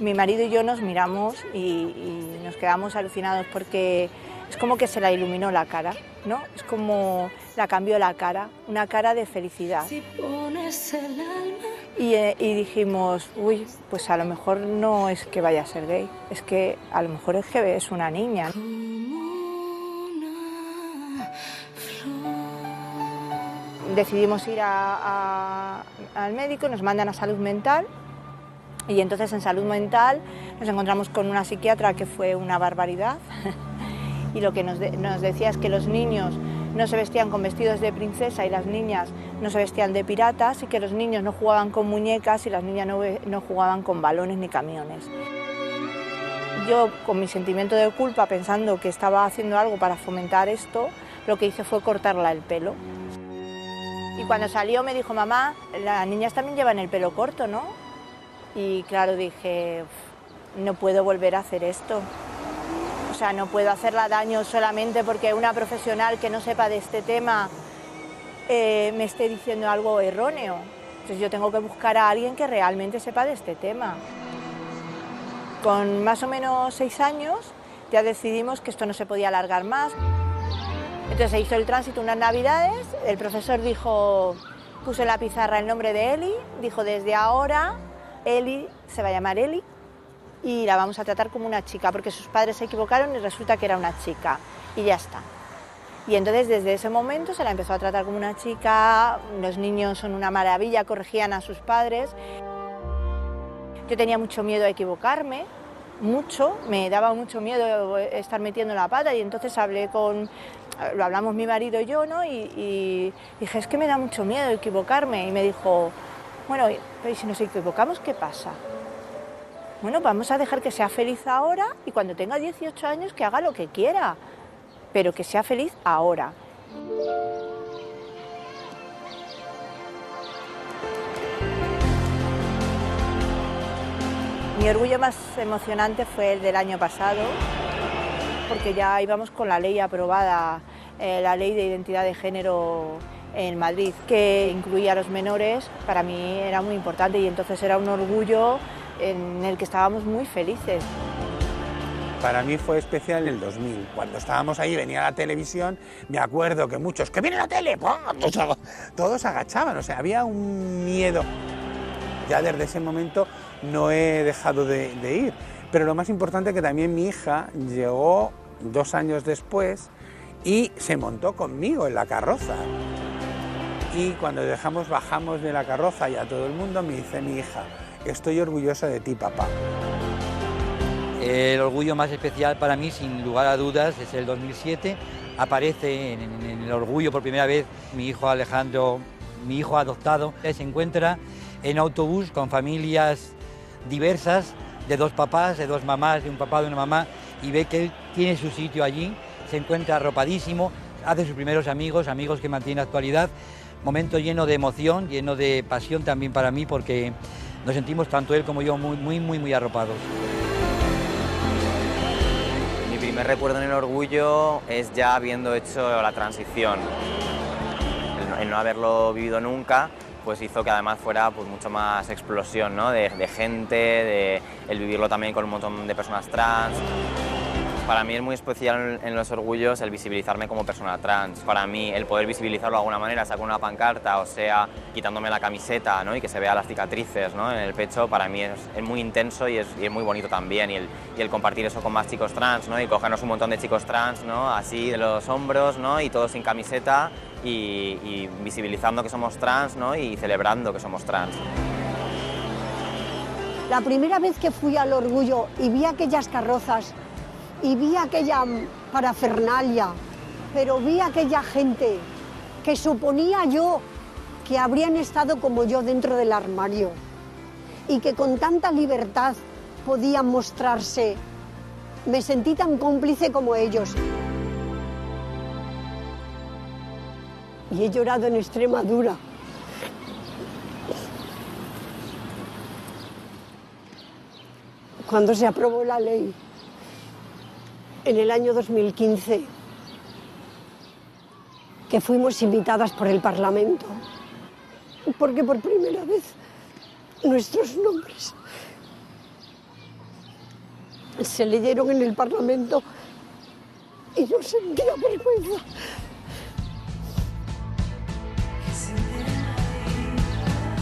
mi marido y yo nos miramos y nos quedamos alucinados porque es como que se la iluminó la cara, ¿no? Es como la cambió la cara, una cara de felicidad.
Si pones el alma.
Y dijimos, uy, pues a lo mejor no es que vaya a ser gay, es que a lo mejor es que es una niña. Decidimos ir al médico, nos mandan a salud mental y entonces en salud mental nos encontramos con una psiquiatra que fue una barbaridad y lo que nos decía es que los niños no se vestían con vestidos de princesa y las niñas no se vestían de piratas y que los niños no jugaban con muñecas y las niñas no jugaban con balones ni camiones. Yo, con mi sentimiento de culpa, pensando que estaba haciendo algo para fomentar esto, lo que hice fue cortarla el pelo. Y cuando salió me dijo, mamá, las niñas también llevan el pelo corto, ¿no? Y claro, dije, no puedo volver a hacer esto. O sea, no puedo hacerla daño solamente porque una profesional que no sepa de este tema me esté diciendo algo erróneo. Entonces yo tengo que buscar a alguien que realmente sepa de este tema. Con más o menos 6 años ya decidimos que esto no se podía alargar más. Entonces se hizo el tránsito unas navidades, el profesor dijo, puso en la pizarra el nombre de Eli, dijo desde ahora Eli se va a llamar Eli y la vamos a tratar como una chica, porque sus padres se equivocaron y resulta que era una chica y ya está. Y entonces desde ese momento se la empezó a tratar como una chica, los niños son una maravilla, corregían a sus padres. Yo tenía mucho miedo a equivocarme, mucho, me daba mucho miedo estar metiendo la pata y entonces lo hablamos mi marido y yo, ¿no? Y dije, es que me da mucho miedo equivocarme. Y me dijo, bueno, pero si nos equivocamos, ¿qué pasa? Bueno, vamos a dejar que sea feliz ahora y cuando tenga 18 años que haga lo que quiera, pero que sea feliz ahora. Mi orgullo más emocionante fue el del año pasado, porque ya íbamos con la ley aprobada, la ley de identidad de género en Madrid, que incluía a los menores. Para mí era muy importante y entonces era un orgullo en el que estábamos muy felices.
Para mí fue especial el 2000, cuando estábamos ahí, venía la televisión, me acuerdo que muchos, ¡que viene la tele! Todos agachaban, o sea, había un miedo. Ya desde ese momento no he dejado de ir, pero lo más importante es que también mi hija llegó 2 años después y se montó conmigo en la carroza. Y cuando bajamos de la carroza y a todo el mundo me dice mi hija, estoy orgullosa de ti, papá.
El orgullo más especial para mí, sin lugar a dudas, es el 2007. Aparece en el orgullo por primera vez mi hijo Alejandro, mi hijo adoptado. Se encuentra en autobús con familias diversas, de 2 papás, de 2 mamás, de un papá, de una mamá, y ve que él tiene su sitio allí, se encuentra arropadísimo, hace sus primeros amigos que mantiene actualidad. Momento lleno de emoción, lleno de pasión también para mí, porque nos sentimos tanto él como yo muy arropados.
Mi primer recuerdo en el orgullo es ya habiendo hecho la transición. El no haberlo vivido nunca, pues hizo que además fuera pues mucho más explosión, ¿no? de gente, de el vivirlo también con un montón de personas trans. Para mí es muy especial en los orgullos el visibilizarme como persona trans. Para mí el poder visibilizarlo de alguna manera, sea con una pancarta o sea quitándome la camiseta, ¿no? Y que se vean las cicatrices, ¿no? En el pecho, para mí es muy intenso y es muy bonito también. Y el compartir eso con más chicos trans, ¿no? Y cogernos un montón de chicos trans, ¿no? Así de los hombros, ¿no? Y todos sin camiseta y visibilizando que somos trans, ¿no? Y celebrando que somos trans.
La primera vez que fui al Orgullo y vi aquellas carrozas y vi aquella parafernalia, pero vi aquella gente que suponía yo que habrían estado como yo dentro del armario y que con tanta libertad podían mostrarse. Me sentí tan cómplice como ellos. Y he llorado en Extremadura. Cuando se aprobó la ley, en el año 2015, que fuimos invitadas por el Parlamento, porque por primera vez nuestros nombres se leyeron en el Parlamento y yo sentía vergüenza.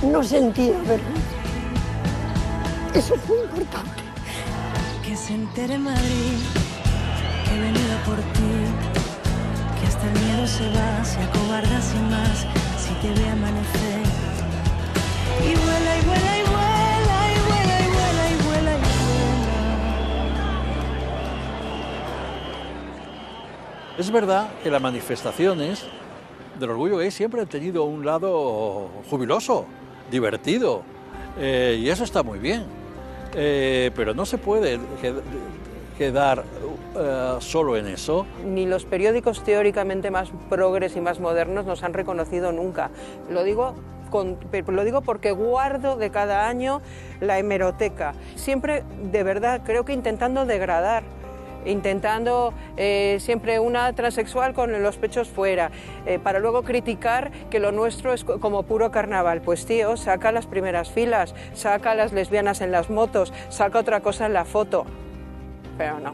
No sentía vergüenza. Eso fue importante.
Que se entere Madrid, que he venido por ti, que hasta el miedo se va, se acobarda sin más, si te ve amanecer. Y vuela, y vuela, y vuela, y vuela, y vuela, y vuela, y vuela.
Es verdad que las manifestaciones del orgullo gay siempre han tenido un lado jubiloso, divertido, y eso está muy bien. Pero no se puede quedar solo en eso.
Ni los periódicos teóricamente más progres y más modernos nos han reconocido nunca. Lo digo porque guardo de cada año la hemeroteca. Siempre, de verdad, creo que intentando degradar. Intentando siempre una transexual con los pechos fuera, para luego criticar que lo nuestro es como puro carnaval. Pues tío, saca las primeras filas, saca a las lesbianas en las motos, saca otra cosa en la foto, pero no.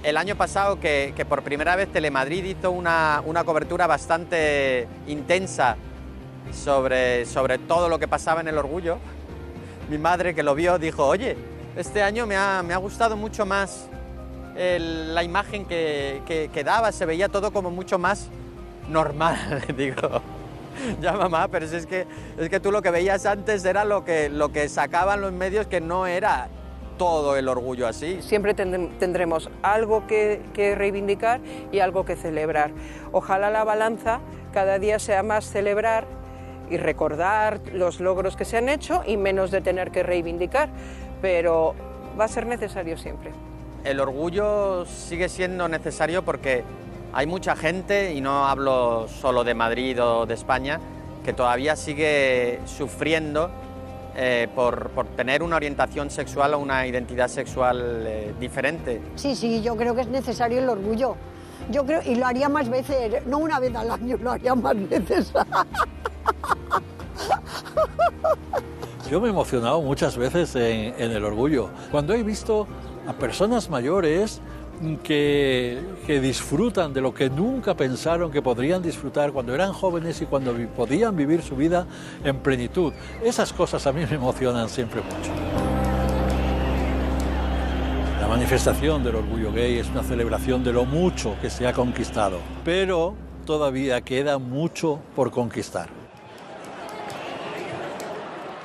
El año pasado que por primera vez Telemadrid hizo una cobertura bastante intensa sobre todo lo que pasaba en el orgullo, mi madre que lo vio dijo, oye, este año me ha gustado mucho más la imagen que daba, se veía todo como mucho más normal. Digo, ya mamá, pero es que tú lo que veías antes era lo que sacaban los medios, que no era todo el orgullo así.
Siempre tendremos algo que reivindicar y algo que celebrar. Ojalá la balanza cada día sea más celebrar y recordar los logros que se han hecho y menos de tener que reivindicar, pero va a ser necesario siempre.
El orgullo sigue siendo necesario porque hay mucha gente, y no hablo solo de Madrid o de España, que todavía sigue sufriendo por tener una orientación sexual o una identidad sexual diferente.
Sí, yo creo que es necesario el orgullo. Yo creo, y lo haría más veces, no una vez al año, lo haría más veces.
Yo me he emocionado muchas veces en el orgullo, cuando he visto a personas mayores que disfrutan de lo que nunca pensaron que podrían disfrutar cuando eran jóvenes y cuando podían vivir su vida en plenitud. Esas cosas a mí me emocionan siempre mucho. La manifestación del orgullo gay es una celebración de lo mucho que se ha conquistado, pero todavía queda mucho por conquistar.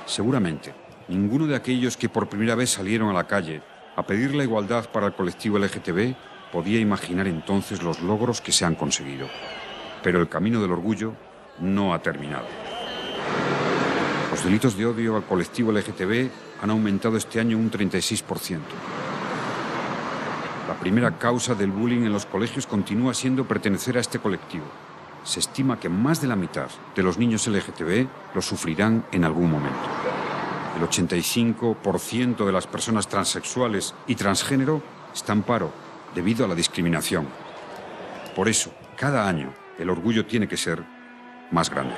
Seguramente, ninguno de aquellos que por primera vez salieron a la calle a pedir la igualdad para el colectivo LGTB podía imaginar entonces los logros que se han conseguido. Pero el camino del orgullo no ha terminado. Los delitos de odio al colectivo LGTB han aumentado este año un 36%. La primera causa del bullying en los colegios continúa siendo pertenecer a este colectivo. Se estima que más de la mitad de los niños LGTB lo sufrirán en algún momento. El 85% de las personas transexuales y transgénero está en paro debido a la discriminación. Por eso, cada año, el orgullo tiene que ser más grande.